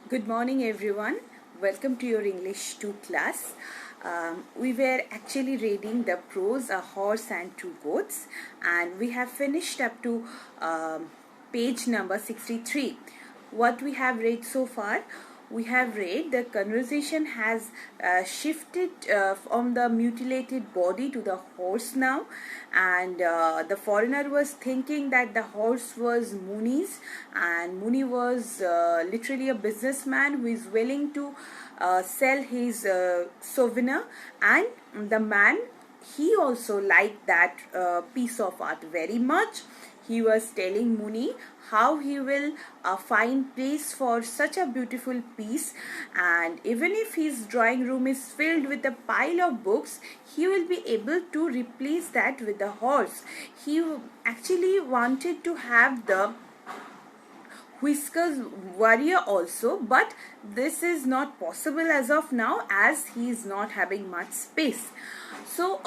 Good morning, everyone. Welcome to your English 2 class. We were actually reading the prose A Horse and Two Goats, and we have finished up to page number 63. What we have read so far? We have read the conversation has shifted from the mutilated body to the horse now, and the foreigner was thinking that the horse was Muni's, and Muni was literally a businessman who is willing to sell his souvenir, and the man, he also liked that piece of art very much. He was telling Muni how he will find place for such a beautiful piece, and even if his drawing room is filled with a pile of books, he will be able to replace that with a horse. He actually wanted to have the Whiskers warrior also, but this is not possible as of now as he is not having much space. So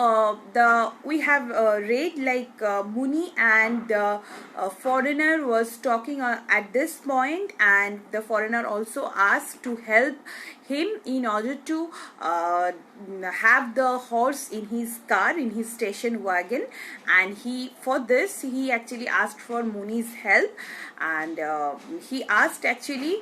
we have read like Muni and the foreigner was talking at this point, and the foreigner also asked to help him in order to have the horse in his car, in his station wagon, and for this he actually asked for Muni's help, and he asked actually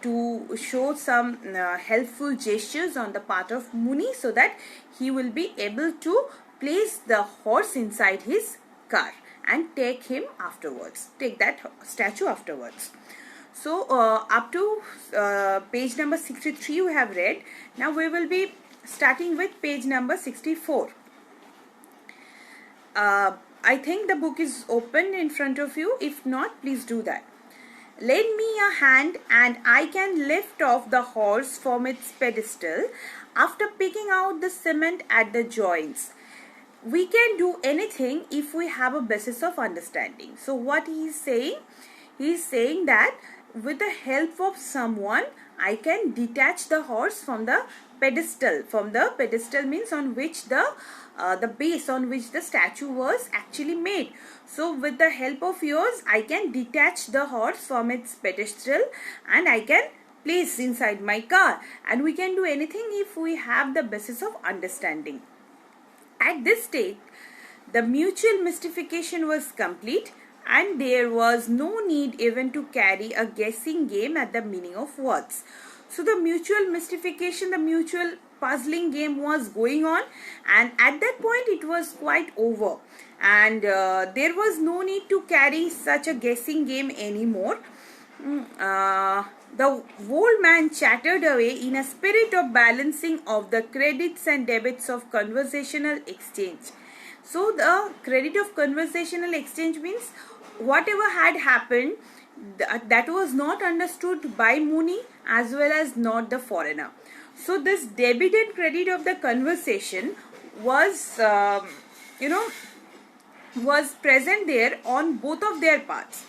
to show some helpful gestures on the part of Muni so that he will be able to place the horse inside his car and take that statue afterwards. So up to page number 63 we have read. Now we will be starting with page number 64. I think the book is open in front of you. If not, please do that. Lend me a hand and I can lift off the horse from its pedestal after picking out the cement at the joints. We can do anything if we have a basis of understanding. So what he is saying? He is saying that with the help of someone, I can detach the horse from the pedestal. From the pedestal means on which the base on which the statue was actually made. So with the help of yours, I can detach the horse from its pedestal and I can place inside my car. And we can do anything if we have the basis of understanding. At this stage, the mutual mystification was complete, and there was no need even to carry a guessing game at the meaning of words. So the mutual mystification, the mutual puzzling game was going on, and at that point it was quite over, and there was no need to carry such a guessing game anymore. The old man chattered away in a spirit of balancing of the credits and debits of conversational exchange. So the credit of conversational exchange means whatever had happened, that was not understood by Muni as well as not the foreigner. So this debit and credit of the conversation was was present there on both of their parts.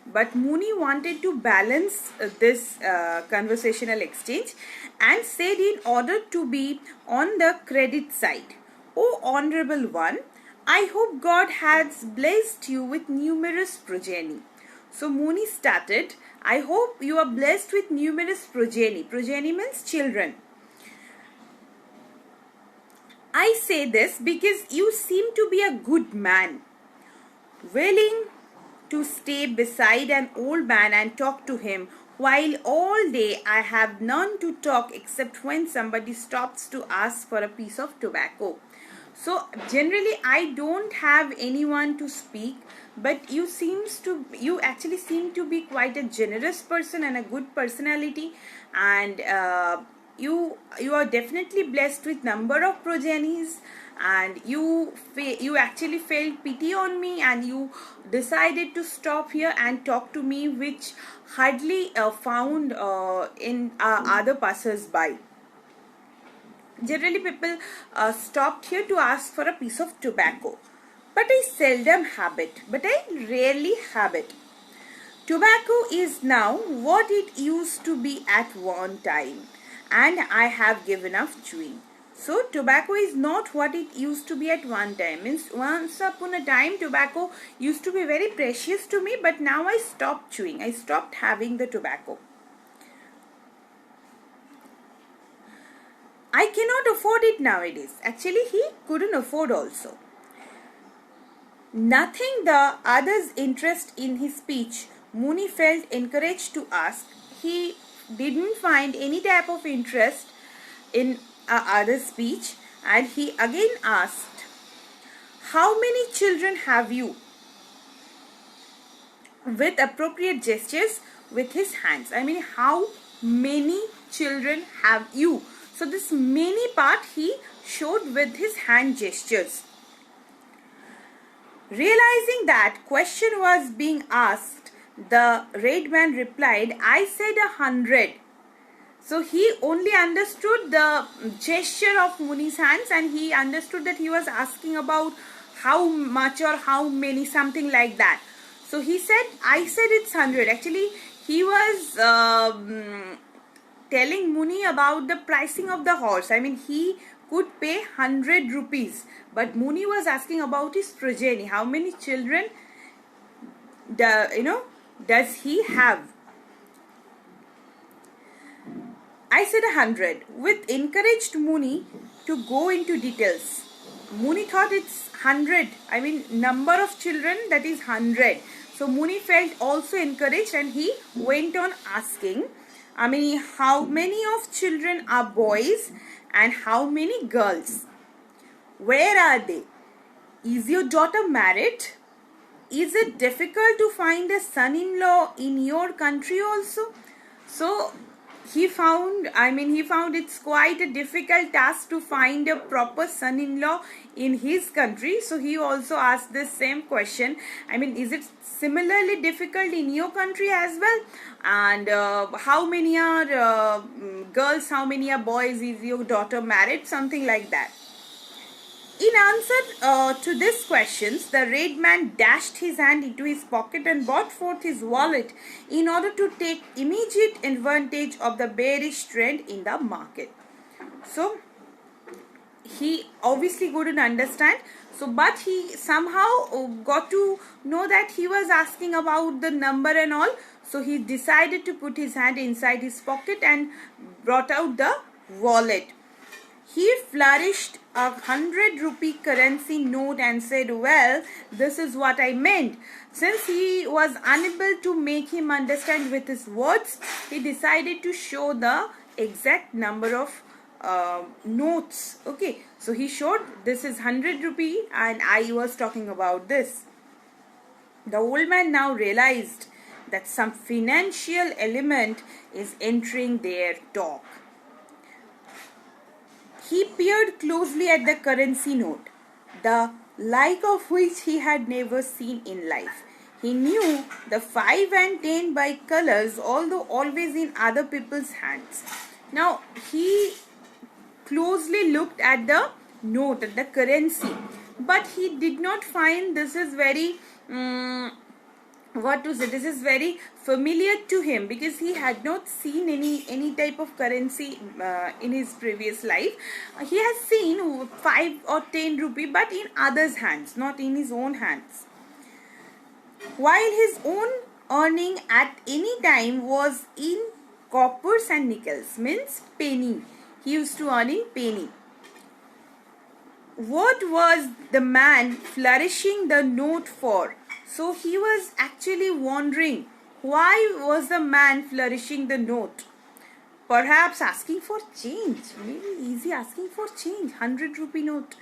But Muni wanted to balance this conversational exchange and said, in order to be on the credit side, "O Honorable One, I hope God has blessed you with numerous progeny." So Muni started, "I hope you are blessed with numerous progeny." Progeny means children. "I say this because you seem to be a good man, willing to stay beside an old man and talk to him, while all day I have none to talk except when somebody stops to ask for a piece of tobacco. So generally I don't have anyone to speak, but you actually seem to be quite a generous person and a good personality, and you are definitely blessed with number of progenies, and you actually felt pity on me and you decided to stop here and talk to me, which hardly found in other passers-by. Generally people stopped here to ask for a piece of tobacco, but I rarely have it. Tobacco is now what it used to be at one time, and I have given up chewing. So tobacco is not what it used to be at one time. Means once upon a time tobacco used to be very precious to me, but now I stopped chewing. I stopped having the tobacco. I cannot afford it nowadays. Actually, he couldn't afford also. Nothing the other's interest in his speech, Muni felt encouraged to ask. He didn't find any type of interest in other's speech, and he again asked, "How many children have you?" with appropriate gestures with his hands. I mean, how many children have you? So this many part he showed with his hand gestures. Realizing that question was being asked, the red man replied, "I said 100. So he only understood the gesture of Muni's hands, and he understood that he was asking about how much or how many, something like that. So he said, "I said it's 100. Actually, he was telling Muni about the pricing of the horse. I mean, he could pay 100 rupees. But Muni was asking about his progeny. How many children does he have? I said 100. With encouraged Muni to go into details. Muni thought it's 100. I mean, number of children, that is 100. So Muni felt also encouraged, and he went on asking, I mean, how many of children are boys and how many girls? Where are they? Is your daughter married? Is it difficult to find a son-in-law in your country also?" So he found it's quite a difficult task to find a proper son-in-law in his country. So he also asked this same question. I mean, is it similarly difficult in your country as well? And how many are girls, how many are boys? Is your daughter married? Something like that. In answer to these questions, the red man dashed his hand into his pocket and brought forth his wallet in order to take immediate advantage of the bearish trend in the market. So he obviously couldn't understand. So, but he somehow got to know that he was asking about the number and all. So he decided to put his hand inside his pocket and brought out the wallet. He flourished a 100 rupee currency note and said, "Well, this is what I meant." Since he was unable to make him understand with his words, he decided to show the exact number of notes. Okay, so he showed this is 100 rupee and I was talking about this. The old man now realized that some financial element is entering their talk. He peered closely at the currency note, the like of which he had never seen in life. He knew the 5 and 10 by colors, although always in other people's hands. Now, he closely looked at the note, at the currency, but he did not find this is very this is very familiar to him, because he had not seen any type of currency in his previous life. He has seen 5 or 10 rupee, but in others' hands, not in his own hands. While his own earning at any time was in coppers and nickels, means penny. He used to earn in penny. What was the man flourishing the note for? So he was actually wondering, why was the man flourishing the note? Perhaps asking for change. Maybe easy asking for change. 100 rupee note.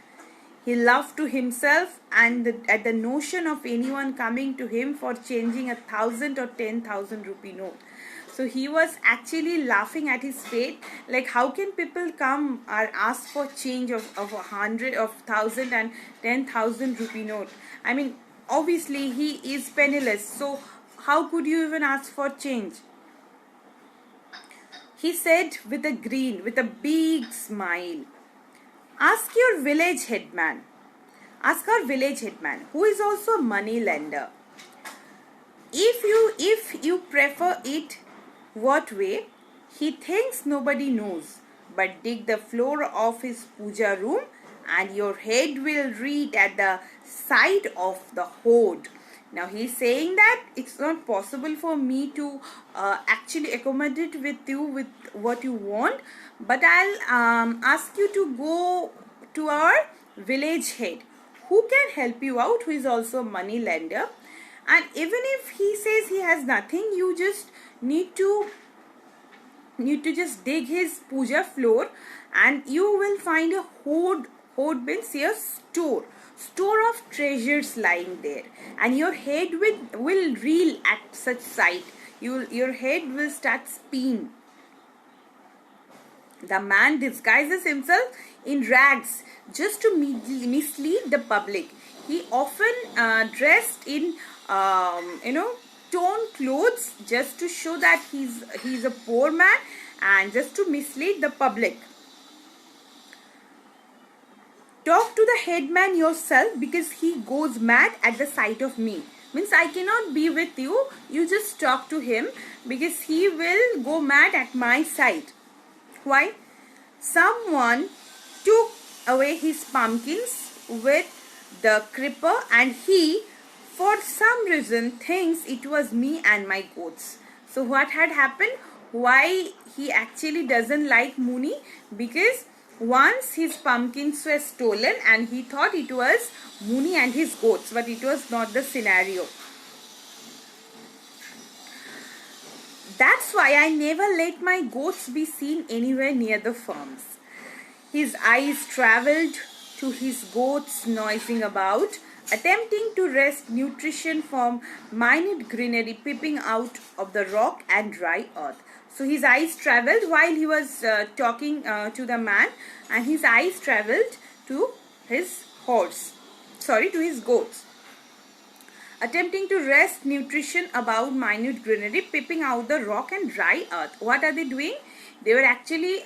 He laughed to himself and at the notion of anyone coming to him for changing 1,000 or 10,000 rupee note. So he was actually laughing at his fate. Like, how can people come or ask for change of 100, of 1,000 and 10,000 rupee note? I mean, obviously he is penniless. So how could you even ask for change? He said with a grin, with a big smile, "Ask your village headman. Ask our village headman, who is also a money lender. If you prefer it, what way? He thinks nobody knows. But dig the floor of his puja room and your head will read at the sight of the hoard." Now he's saying that it's not possible for me to actually accommodate with you with what you want, but I'll ask you to go to our village head who can help you out, who is also a money lender. And even if he says he has nothing, you just need to just dig his puja floor, and you will find a hoard means a store of treasures lying there, and your head will reel at such sight. Your head will start spinning. The man disguises himself in rags just to mislead the public. He often dressed in torn clothes just to show that he's a poor man and just to mislead the public. Talk to the headman yourself because he goes mad at the sight of me. Means I cannot be with you. You just talk to him because he will go mad at my sight. Why? Someone took away his pumpkins with the creeper, and he, for some reason, thinks it was me and my goats. So what had happened? Why he actually doesn't like Muni? Because once his pumpkins were stolen and he thought it was Muni and his goats, but it was not the scenario. That's why I never let my goats be seen anywhere near the farms. His eyes travelled to his goats noising about, attempting to wrest nutrition from minute greenery peeping out of the rock and dry earth. So his eyes travelled while he was talking to the man, and his eyes travelled to his to his goats, attempting to wrest nutrition about minute greenery peeping out the rock and dry earth. What are they doing? They were actually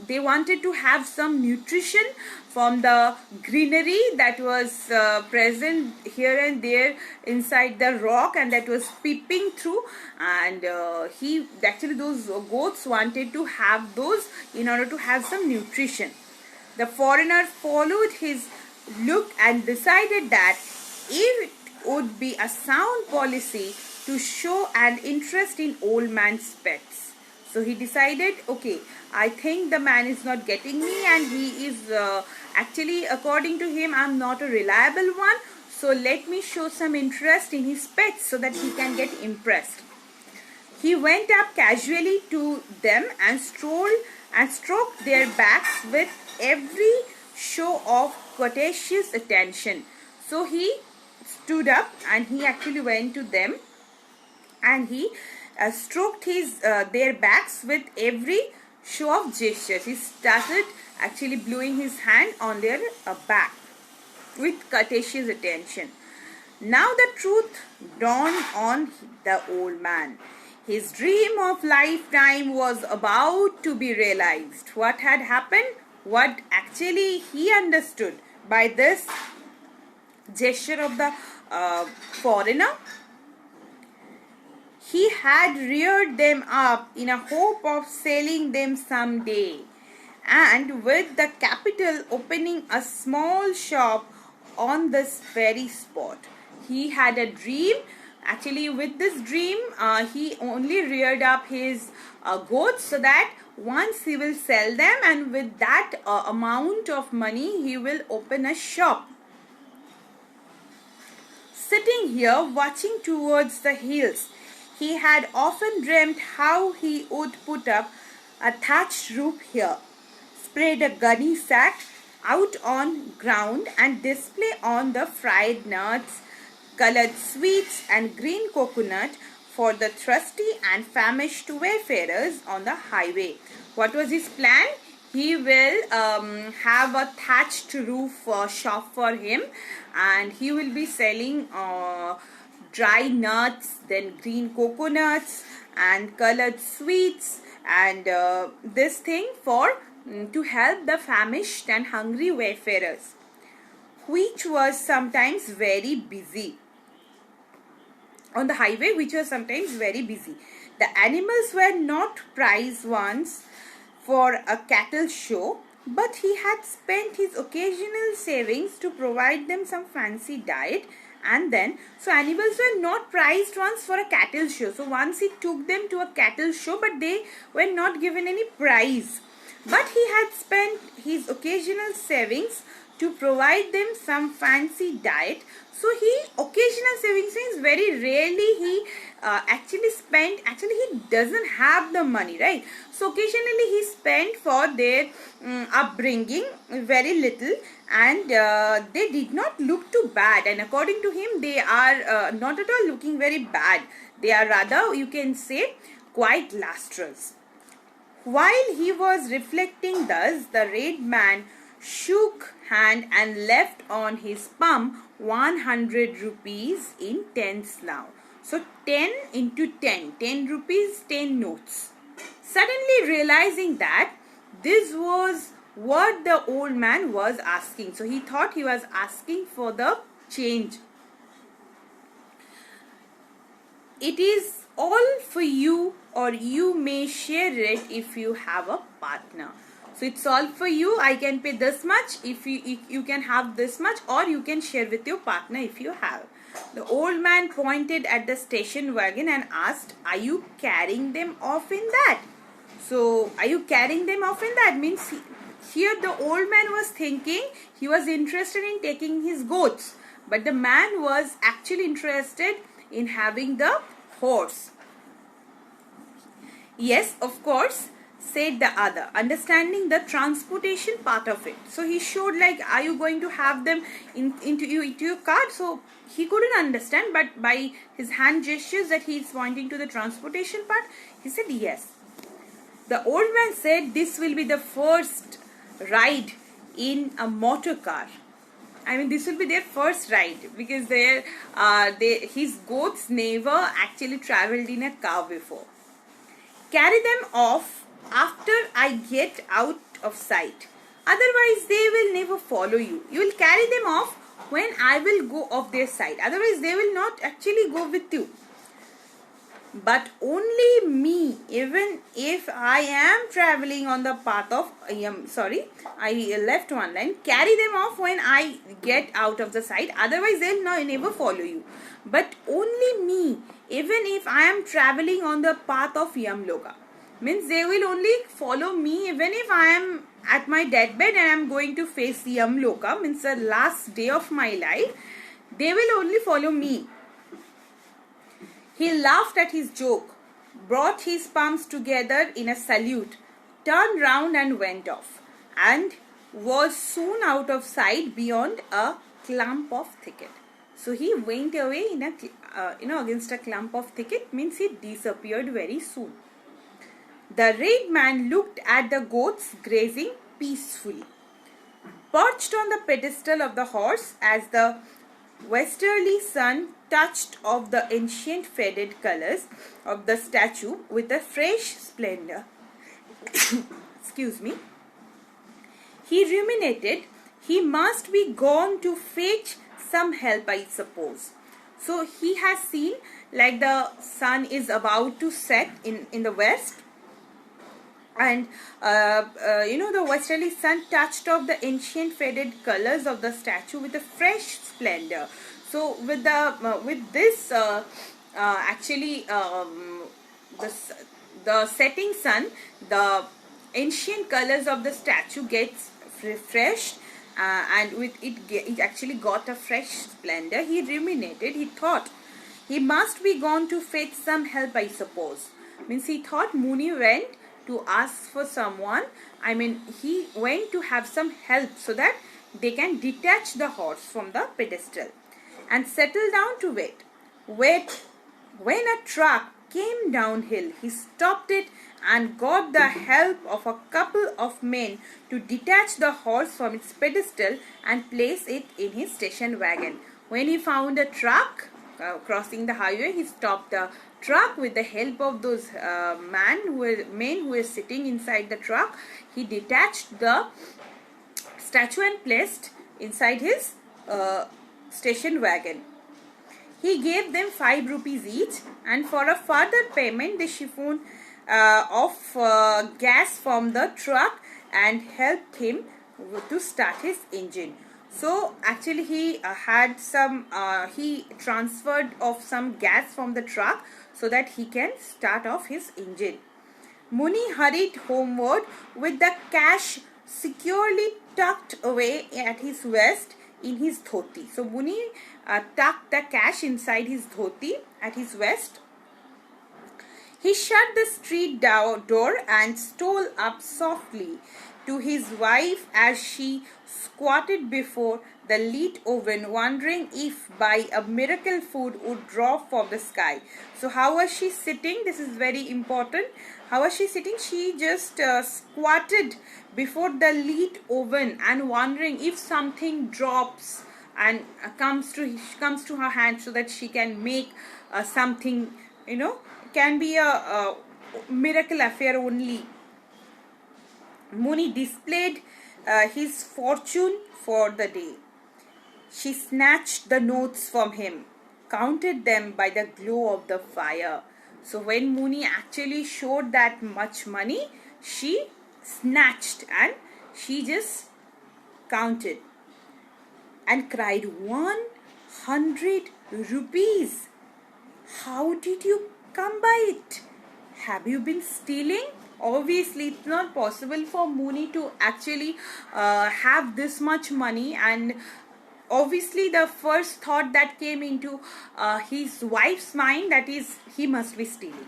they wanted to have some nutrition from the greenery that was present here and there inside the rock, and that was peeping through, and those goats wanted to have those in order to have some nutrition. The foreigner followed his look and decided that it would be a sound policy to show an interest in old man's pets. So he decided, okay, I think the man is not getting me, and he is actually, according to him, I'm not a reliable one. So let me show some interest in his pets so that he can get impressed. He went up casually to them and stroked their backs with every show of courteous attention. So he stood up and he actually went to them, and he stroked their backs with every show of gestures. He started actually blowing his hand on their back with courteous attention. Now the truth dawned on the old man. His dream of lifetime was about to be realized. What had happened? What actually he understood by this gesture of the foreigner? He had reared them up in a hope of selling them someday, and with the capital opening a small shop on this very spot. He had a dream. Actually, with this dream, he only reared up his goats so that once he will sell them, and with that amount of money, he will open a shop. Sitting here watching towards the hills, he had often dreamt how he would put up a thatched roof here, spread a gunny sack out on ground, and display on the fried nuts, colored sweets and green coconut for the thirsty and famished wayfarers on the highway. What was his plan? He will have a thatched roof shop for him, and he will be selling dry nuts, then green coconuts and colored sweets, and this thing for to help the famished and hungry wayfarers, which was sometimes very busy on the highway, which was sometimes very busy. The animals were not prize ones for a cattle show. but he had spent his occasional savings to provide them some fancy diet. And then, so animals were not prized once for a cattle show. So once he took them to a cattle show, but they were not given any prize. But he had spent his occasional savings to provide them some fancy diet. So occasional savings means very rarely he actually he doesn't have the money, right? So occasionally he spent for their upbringing very little, and they did not look too bad, and according to him they are not at all looking very bad. They are rather, you can say, quite lustrous. While he was reflecting thus, the red man shook hand and left on his palm 100 rupees in tens now. So 10 into 10, 10 rupees, 10 notes. Suddenly realizing that this was what the old man was asking. So he thought he was asking for the change. It is all for you, or you may share it if you have a partner. So it's all for you. I can pay this much if you can have this much, or you can share with your partner if you have. The old man pointed at the station wagon and asked, "Are you carrying them off in that?" So, are you carrying them off in that? Means here the old man was thinking he was interested in taking his goats, but the man was actually interested in having the horse. "Yes, of course," said the other, understanding the transportation part of it. So he showed like, "Are you going to have them into your cart?" So he couldn't understand, but by his hand gestures that he is pointing to the transportation part, he said yes. The old man said this will be the first ride in a motor car. I mean, this will be their first ride, because his goats never actually traveled in a car before. "Carry them off after I get out of sight. Otherwise, they will never follow you. You will carry them off when I will go off their sight. Otherwise, they will not actually go with you. But only me, even if I am traveling on the path of, I left one line. Carry them off when I get out of the sight. Otherwise, they will never follow you. But only me, even if I am traveling on the path of Yamloka." Means they will only follow me even if I am at my deathbed and I am going to face Yamloka, means the last day of my life. They will only follow me. He laughed at his joke, brought his palms together in a salute, turned round and went off, and was soon out of sight beyond a clump of thicket. So he went away in against a clump of thicket, means he disappeared very soon. The red man looked at the goats grazing peacefully. Perched on the pedestal of the horse, as the westerly sun touched of the ancient faded colors of the statue with a fresh splendor, excuse me, he ruminated, "He must be gone to fetch some help, I suppose." So he has seen like the sun is about to set in the west, and the westerly sun touched off the ancient faded colors of the statue with a fresh splendor. So with this the setting sun, the ancient colors of the statue gets refreshed, and with it actually got a fresh splendor. He ruminated. He thought, "He must be gone to fetch some help, I suppose." Means he thought Muni went to ask for someone. I mean, he went to have some help so that they can detach the horse from the pedestal and settle down to wait. When a truck came downhill, he stopped it and got the help of a couple of men to detach the horse from its pedestal and place it in his station wagon. When he found a truck crossing the highway, he stopped the truck with the help of those men who were sitting inside the truck. He detached the statue and placed inside his station wagon. He gave them 5 rupees each, and for a further payment, the siphon of gas from the truck and helped him to start his engine. So actually he had some, he transferred of some gas from the truck so that he can start off his engine. Muni hurried homeward with the cash securely tucked away at his waist in his dhoti. So Muni tucked the cash inside his dhoti at his waist. He shut the street door and stole up softly to his wife as she squatted before the lit oven, wondering if by a miracle food would drop from the sky. So how was she sitting? This is very important. How was she sitting? She just squatted before the lit oven and wondering if something drops and comes to her hand so that she can make something, can be a miracle affair only. Muni displayed his fortune for the day. She snatched the notes from him, counted them by the glow of the fire. So when Muni actually showed that much money, she snatched and she just counted and cried, 100 rupees. How did you come by it? Have you been stealing? Obviously, it's not possible for Muni to actually have this much money, and obviously the first thought that came into his wife's mind, that is, he must be stealing.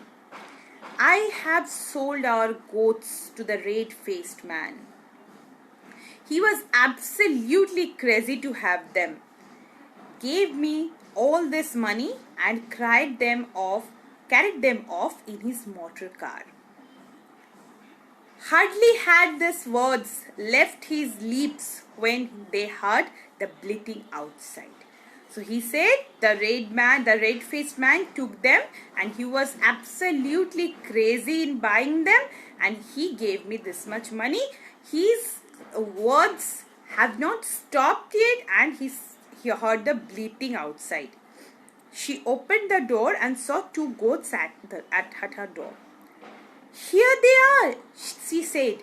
I have sold our goats to the red-faced man. He was absolutely crazy to have them. Gave me all this money and carried them off in his motor car. Hardly had these words left his lips when they heard the bleating outside. So he said the red-faced man took them and he was absolutely crazy in buying them, and he gave me this much money. His words have not stopped yet and he heard the bleating outside. She opened the door and saw two goats at her door. Here they are, she said.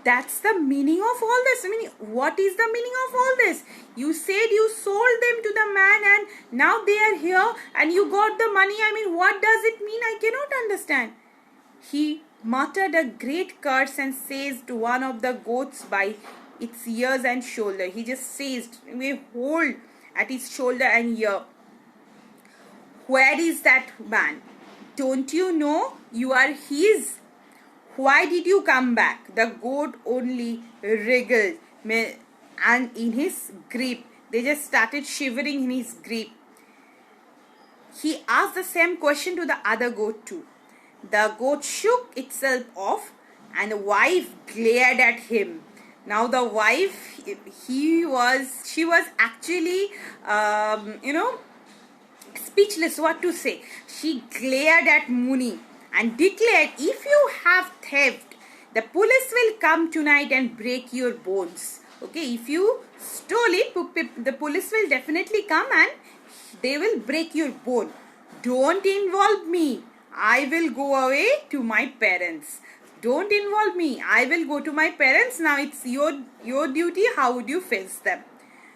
That's the meaning of all this. I mean, what is the meaning of all this? You said you sold them to the man and now they are here and you got the money. I mean, what does it mean? I cannot understand. He muttered a great curse and seized one of the goats by its ears and shoulder. He just seized, hold at his shoulder and ear. Where is that man? Don't you know you are his? Why did you come back? The goat only wriggled and in his grip. They just started shivering in his grip. He asked the same question to the other goat too. The goat shook itself off and the wife glared at him. Now the wife, she was actually, speechless what to say. She glared at Muni and declared, if you have theft, the police will come tonight and break your bones. Okay, if you stole it, the police will definitely come and they will break your bone. Don't involve me. I will go away to my parents. Don't involve me. I will go to my parents. Now it's your duty. How would you face them?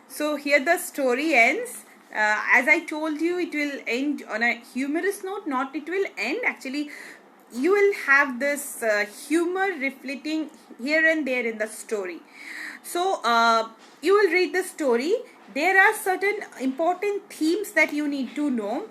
So here the story ends. As I told you, it will end on a humorous note. Not it will end. Actually, you will have this humor reflecting here and there in the story. So you will read the story. There are certain important themes that you need to know.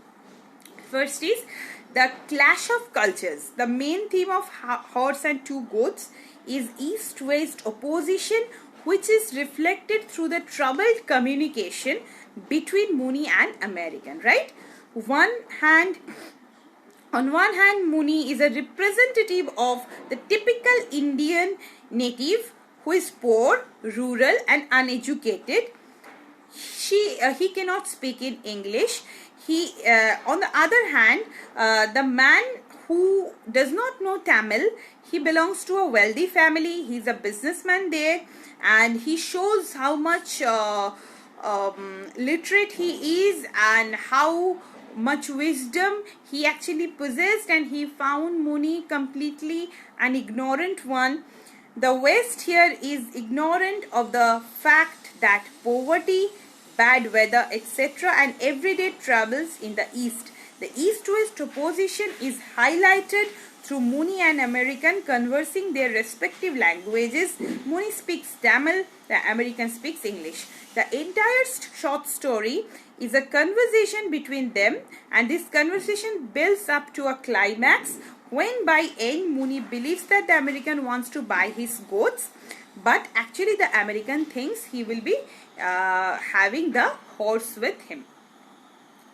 First is the clash of cultures. The main theme of Horse and Two Goats is East-West opposition, which is reflected through the troubled communication between Muni and American, right? On one hand, Muni is a representative of the typical Indian native who is poor, rural and uneducated. He cannot speak in English. On the other hand, the man who does not know Tamil, he belongs to a wealthy family. He's a businessman there, and he shows how much literate he is and how much wisdom he actually possessed, and he found Muni completely an ignorant one. The West here is ignorant of the fact that poverty, bad weather, etc. and everyday troubles in the East. The East-West opposition is highlighted through Mooney and American conversing their respective languages. Mooney speaks Tamil, the American speaks English. The entire short story is a conversation between them, and this conversation builds up to a climax when by end Mooney believes that the American wants to buy his goats, but actually the American thinks he will be having the horse with him.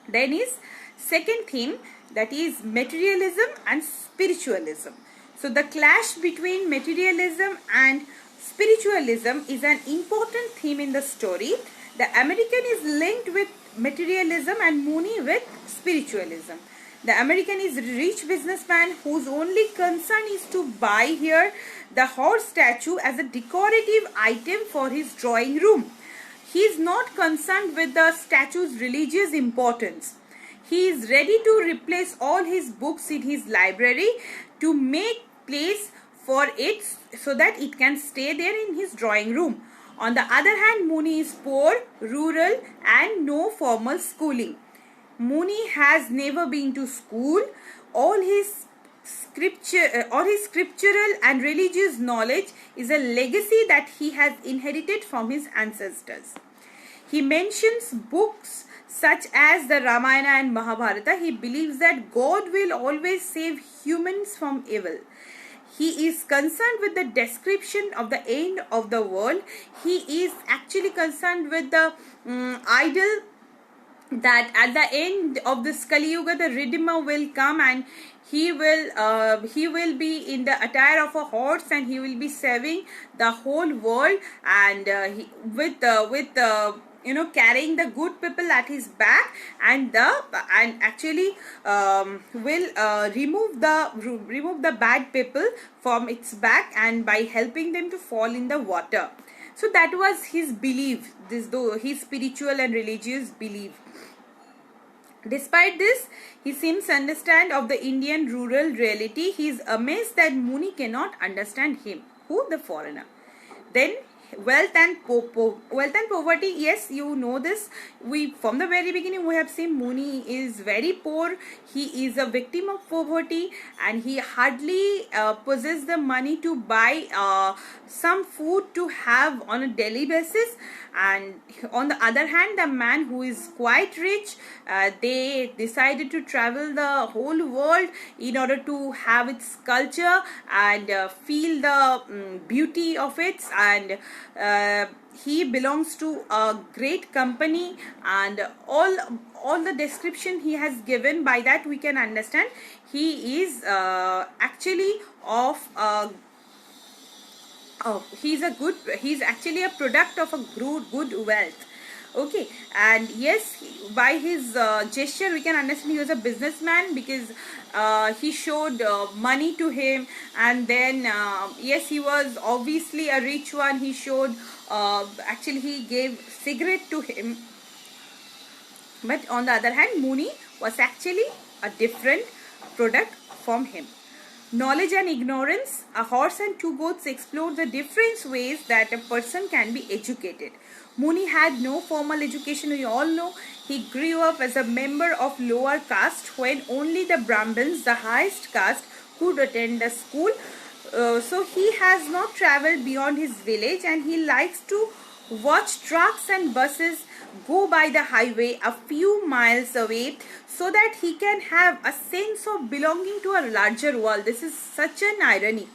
Then is second theme, that is materialism and spiritualism. So the clash between materialism and spiritualism is an important theme in the story. The American is linked with materialism and Mooney with spiritualism. The American is a rich businessman whose only concern is to buy here the horse statue as a decorative item for his drawing room. He is not concerned with the statue's religious importance. He is ready to replace all his books in his library to make place for it so that it can stay there in his drawing room. On the other hand, Mooney is poor, rural and no formal schooling. Mooney has never been to school. All his scriptural and religious knowledge is a legacy that he has inherited from his ancestors. He mentions books such as the Ramayana and Mahabharata. He believes that God will always save humans from evil. He is concerned with the description of the end of the world. He is actually concerned with the idol that at the end of this Kali Yuga the Redeemer will come and he will be in the attire of a horse and he will be saving the whole world, and carrying the good people at his back, and actually will remove the bad people from its back, and by helping them to fall in the water. So that was his belief, his spiritual and religious belief. Despite this, he seems to understand of the Indian rural reality. He is amazed that Mooney cannot understand him. Who? The foreigner. Then wealth and poverty. Yes, you know this. From the very beginning we have seen Mooney is very poor. He is a victim of poverty and he hardly possesses the money to buy some food to have on a daily basis. And on the other hand, the man who is quite rich, they decided to travel the whole world in order to have its culture and feel the beauty of it, and he belongs to a great company, and all the description he has given, by that we can understand he is actually of he's actually a product of a good wealth. Okay, and yes, by his gesture we can understand he was a businessman, because he showed money to him, and then yes, he was obviously a rich one. He showed actually he gave cigarette to him. But on the other hand, Mooney was actually a different product from him. Knowledge and ignorance. A horse and two goats explore the different ways that a person can be educated. Mooney had no formal education, we all know. He grew up as a member of lower caste, when only the Brahmins, the highest caste, could attend the school. So he has not travelled beyond his village, and he likes to watch trucks and buses go by the highway a few miles away, so that he can have a sense of belonging to a larger world. This is such an irony.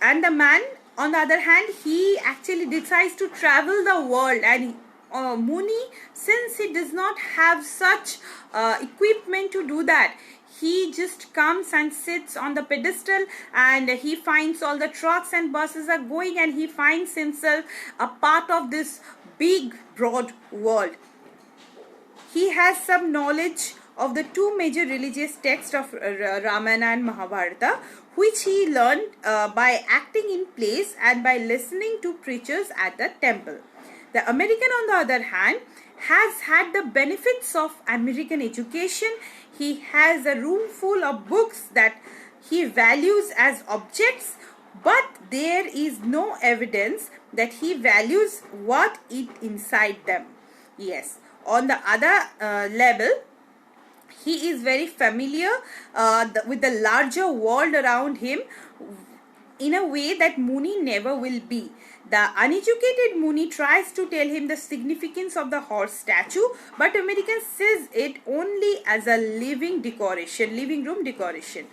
And the man, on the other hand, he actually decides to travel the world, and Mooney, since he does not have such equipment to do that, he just comes and sits on the pedestal, and he finds all the trucks and buses are going, and he finds himself a part of this big broad world. He has some knowledge of the two major religious texts of Ramayana and Mahabharata, which he learned by acting in plays and by listening to preachers at the temple. The American, on the other hand, has had the benefits of American education. He has a room full of books that he values as objects, but there is no evidence that he values what is inside them. Yes, on the other level, he is very familiar with the larger world around him in a way that Mooney never will be. The uneducated Mooney tries to tell him the significance of the horse statue, but American sees it only as a living room decoration.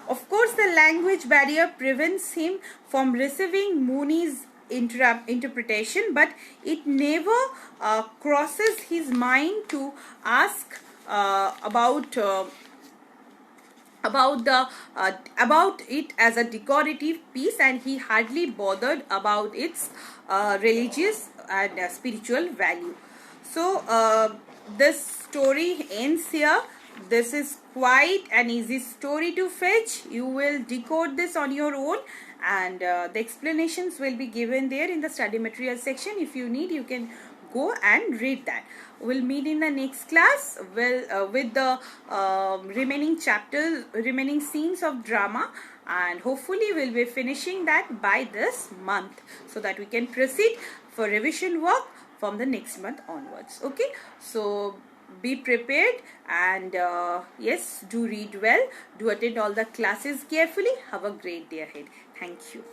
Of course, the language barrier prevents him from receiving Mooney's interpretation, but it never crosses his mind to ask about it as a decorative piece, and he hardly bothered about its religious and spiritual value. So this story ends here. This is quite an easy story to fetch. You will decode this on your own, and the explanations will be given there in the study material section. If you need, you can go and read that. We'll meet in the next class with the remaining scenes of drama, and hopefully we'll be finishing that by this month, so that we can proceed for revision work from the next month onwards. Okay, so be prepared, and yes, do read well, do attend all the classes carefully. Have a great day ahead. Thank you.